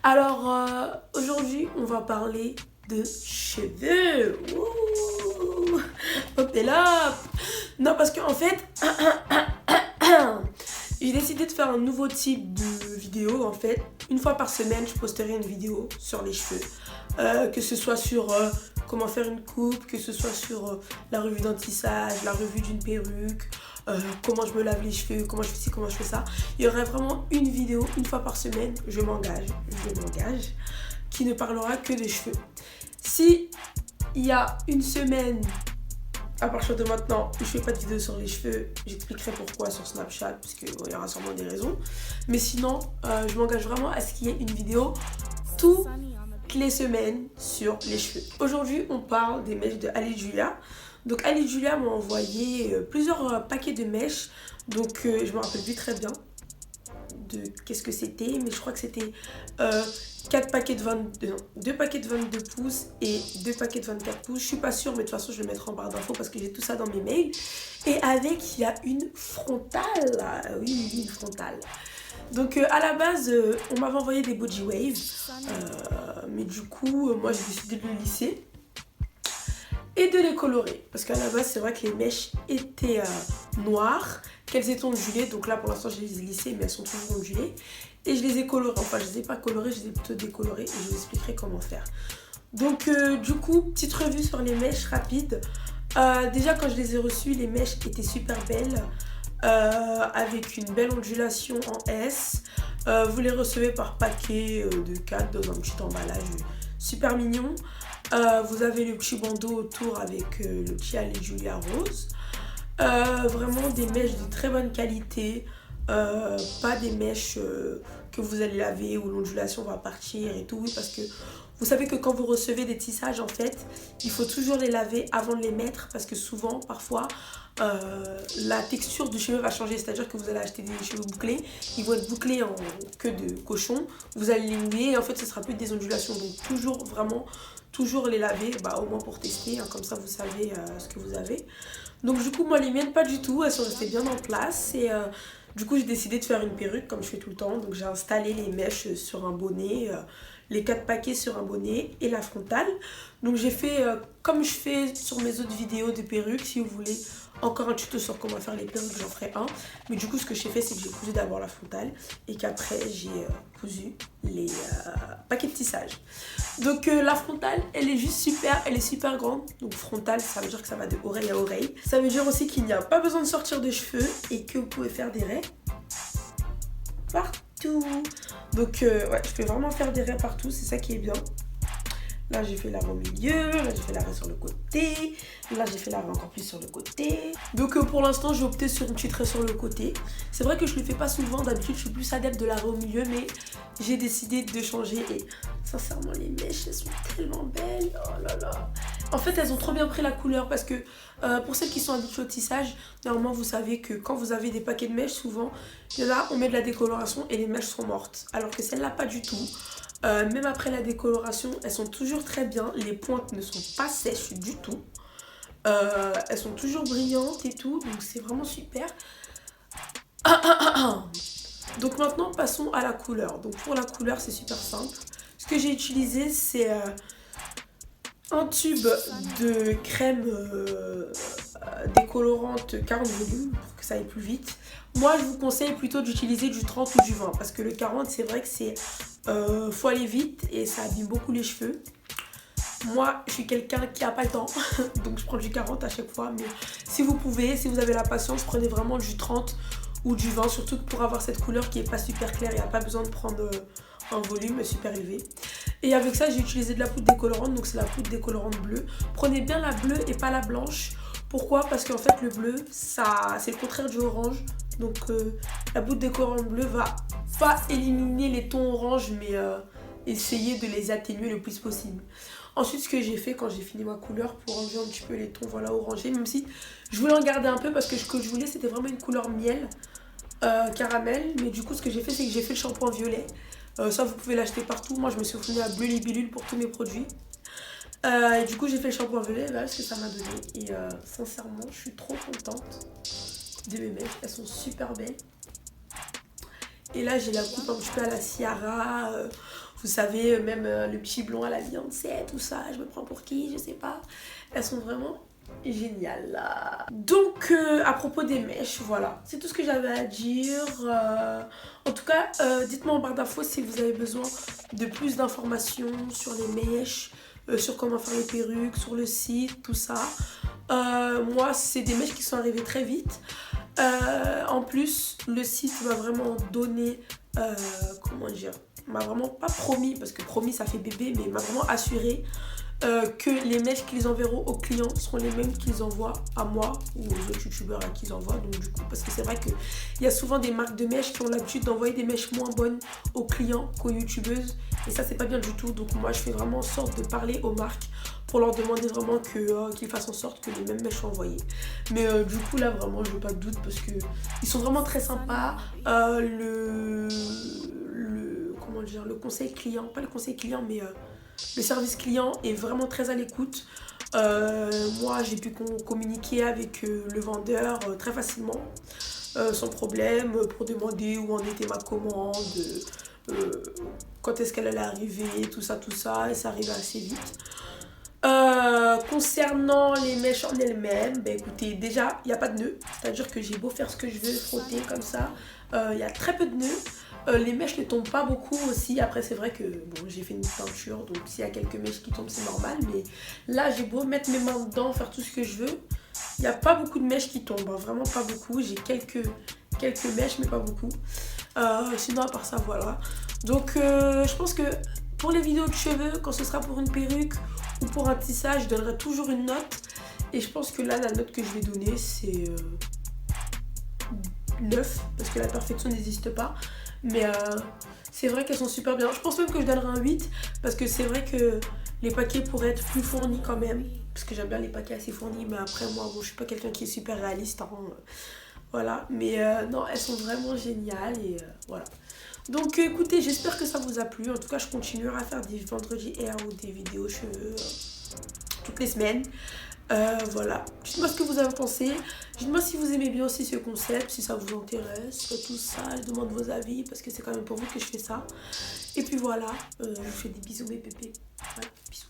Alors, aujourd'hui, on va parler de cheveux. Ouh, pop it up. Non, parce qu'en fait, j'ai décidé de faire un nouveau type de vidéo. En fait, une fois par semaine, je posterai une vidéo sur les cheveux. Que ce soit sur comment faire une coupe, que ce soit sur la revue d'un tissage, la revue d'une perruque, comment je me lave les cheveux, comment je fais ci, comment je fais ça. Il y aurait vraiment une vidéo une fois par semaine, je m'engage, qui ne parlera que des cheveux. Si il y a une semaine, à partir de maintenant, je fais pas de vidéo sur les cheveux, j'expliquerai pourquoi sur Snapchat, parce qu'il y aura sûrement des raisons. Mais sinon, je m'engage vraiment à ce qu'il y ait une vidéo toutes les semaines sur les cheveux. Aujourd'hui, on parle des mèches de Ali Julia. Donc Ali Julia m'a envoyé plusieurs paquets de mèches. Donc je me rappelle plus très bien de qu'est-ce que c'était, mais je crois que c'était 4 paquets de 22, non, 2 paquets de 22 pouces et 2 paquets de 24 pouces. Je suis pas sûre, mais de toute façon, je le mettrai en barre d'infos parce que j'ai tout ça dans mes mails. Et avec, il y a une frontale. Oui, une frontale. Donc à la base, on m'avait envoyé des body waves. Mais du coup, moi, j'ai décidé de le lisser et de les colorer. Parce qu'à la base, c'est vrai que les mèches étaient noires, qu'elles étaient ondulées. Donc là, pour l'instant, je les ai lissées, mais elles sont toujours ondulées. Et je les ai colorées. Enfin, je les ai pas colorées, je les ai plutôt décolorées. Et je vous expliquerai comment faire. Donc, du coup, petite revue sur les mèches rapide. Déjà, quand je les ai reçues, les mèches étaient super belles. Avec une belle ondulation en S. Vous les recevez par paquet de 4 dans un petit emballage super mignon. Vous avez le petit bandeau autour avec le petit Ali Julia rose. Vraiment des mèches de très bonne qualité. Pas des mèches que vous allez laver où l'ondulation va partir et tout. Oui, parce que vous savez que quand vous recevez des tissages, en fait, il faut toujours les laver avant de les mettre parce que souvent, parfois, la texture du cheveu va changer. C'est-à-dire que vous allez acheter des cheveux bouclés, ils vont être bouclés en queue de cochon. Vous allez les mouiller et en fait, ce sera plus des ondulations. Donc, toujours, vraiment, toujours les laver, au moins pour tester. Hein, comme ça, vous savez ce que vous avez. Donc, du coup, moi, les miennes, pas du tout. Elles sont restées bien en place et... du coup, j'ai décidé de faire une perruque comme je fais tout le temps. Donc, j'ai installé les mèches sur un bonnet, les 4 paquets sur un bonnet et la frontale. Donc, j'ai fait comme je fais sur mes autres vidéos de perruques. Si vous voulez encore un tuto sur comment faire les perruques, j'en ferai un. Mais du coup, ce que j'ai fait, c'est que j'ai cousu d'abord la frontale et qu'après, j'ai cousu les paquets de tissage. Donc, la frontale, elle est juste super, elle est super grande. Donc, frontale, ça veut dire que ça va de oreille à oreille. Ça veut dire aussi qu'il n'y a pas besoin de sortir de cheveux et que vous pouvez faire des raies partout. Donc, ouais, je peux vraiment faire des raies partout, c'est ça qui est bien. Là, j'ai fait la raie au milieu, là, j'ai fait la raie sur le côté, là, j'ai fait la raie encore plus sur le côté. Donc, pour l'instant, j'ai opté sur une petite raie sur le côté. C'est vrai que je ne le fais pas souvent, d'habitude, je suis plus adepte de la raie au milieu, mais j'ai décidé de changer et sincèrement, les mèches, elles sont tellement belles. Oh là là. En fait, elles ont trop bien pris la couleur parce que pour celles qui sont habituées au tissage, normalement, vous savez que quand vous avez des paquets de mèches, souvent, là, on met de la décoloration et les mèches sont mortes. Alors que celle-là, pas du tout. Même après la décoloration, elles sont toujours très bien. Les pointes ne sont pas sèches du tout. Elles sont toujours brillantes et tout. Donc c'est vraiment super. Donc maintenant, passons à la couleur. Donc pour la couleur, c'est super simple. Ce que j'ai utilisé, c'est un tube de crème décolorante 40 volumes pour que ça aille plus vite. Moi, je vous conseille plutôt d'utiliser du 30 ou du 20 parce que le 40, c'est vrai que c'est faut aller vite et ça abîme beaucoup les cheveux. Moi, je suis quelqu'un qui n'a pas le temps, donc je prends du 40 à chaque fois. Mais si vous pouvez, si vous avez la patience, prenez vraiment du 30 ou du 20, surtout que pour avoir cette couleur qui n'est pas super claire, il n'y a pas besoin de prendre un volume super élevé. Et avec ça, j'ai utilisé de la poudre décolorante, donc c'est la poudre décolorante bleue. Prenez bien la bleue et pas la blanche. Pourquoi? Parce qu'en fait, le bleu, c'est le contraire du orange. Donc la poudre décolorante bleue va pas éliminer les tons orange, mais essayer de les atténuer le plus possible. Ensuite, ce que j'ai fait quand j'ai fini ma couleur pour enlever un petit peu les tons orangés, même si je voulais en garder un peu parce que ce que je voulais, c'était vraiment une couleur miel, caramel. Mais du coup, ce que j'ai fait, c'est que j'ai fait le shampoing violet. Ça, vous pouvez l'acheter partout. Moi, je me suis fournie à Bleu Libellule pour tous mes produits. Et du coup, j'ai fait le shampoing violet. Voilà ce que ça m'a donné. Et sincèrement, je suis trop contente de mes mèches. Elles sont super belles. Et là, j'ai la coupe un petit peu à la Ciara. Vous savez, même le petit blond à la Beyoncé, tout ça, je me prends pour qui, je sais pas. Elles sont vraiment géniales. Donc, à propos des mèches, voilà. C'est tout ce que j'avais à dire. En tout cas, dites-moi en barre d'infos si vous avez besoin de plus d'informations sur les mèches, sur comment faire les perruques, sur le site, tout ça. Moi, c'est des mèches qui sont arrivées très vite. En plus, le site m'a vraiment donné, comment dire, m'a vraiment pas promis, parce que promis ça fait bébé, mais m'a vraiment assuré que les mèches qu'ils enverront aux clients seront les mêmes qu'ils envoient à moi ou aux autres youtubeurs à qui ils envoient. Donc du coup, parce que c'est vrai qu'il y a souvent des marques de mèches qui ont l'habitude d'envoyer des mèches moins bonnes aux clients qu'aux youtubeuses, et ça c'est pas bien du tout. Donc moi je fais vraiment en sorte de parler aux marques pour leur demander vraiment qu'ils fassent en sorte que les mêmes mèches soient envoyées. Mais du coup là vraiment je veux pas de doute parce que ils sont vraiment très sympas. Comment dire, le conseil client, pas le conseil client mais le service client est vraiment très à l'écoute. Moi j'ai pu communiquer avec le vendeur très facilement, sans problème, pour demander où en était ma commande, quand est-ce qu'elle allait arriver, tout ça, et ça arrivait assez vite. Concernant les mèches en elles-mêmes, ben écoutez, déjà il n'y a pas de nœuds, c'est-à-dire que j'ai beau faire ce que je veux, frotter comme ça, il y a très peu de nœuds. Les mèches ne tombent pas beaucoup aussi. Après c'est vrai que bon, j'ai fait une peinture, donc s'il y a quelques mèches qui tombent c'est normal, mais là j'ai beau mettre mes mains dedans, faire tout ce que je veux, il n'y a pas beaucoup de mèches qui tombent, hein, vraiment pas beaucoup. J'ai quelques mèches mais pas beaucoup. Sinon à part ça voilà. Donc je pense que pour les vidéos de cheveux, quand ce sera pour une perruque ou pour un tissage, je donnerai toujours une note. Et je pense que là, la note que je vais donner, c'est 9, parce que la perfection n'existe pas. Mais c'est vrai qu'elles sont super bien. Je pense même que je donnerai un 8, parce que c'est vrai que les paquets pourraient être plus fournis quand même. Parce que j'aime bien les paquets assez fournis, mais après, moi, bon, je suis pas quelqu'un qui est super réaliste. Hein, voilà, mais non, elles sont vraiment géniales et voilà. Donc écoutez, j'espère que ça vous a plu. En tout cas, je continuerai à faire des vendredis air ou des vidéos cheveux toutes les semaines. Voilà, dites-moi ce que vous avez pensé. Dites-moi si vous aimez bien aussi ce concept, si ça vous intéresse, tout ça. Je demande vos avis parce que c'est quand même pour vous que je fais ça. Et puis voilà, je vous fais des bisous mes pépés. Voilà, bisous.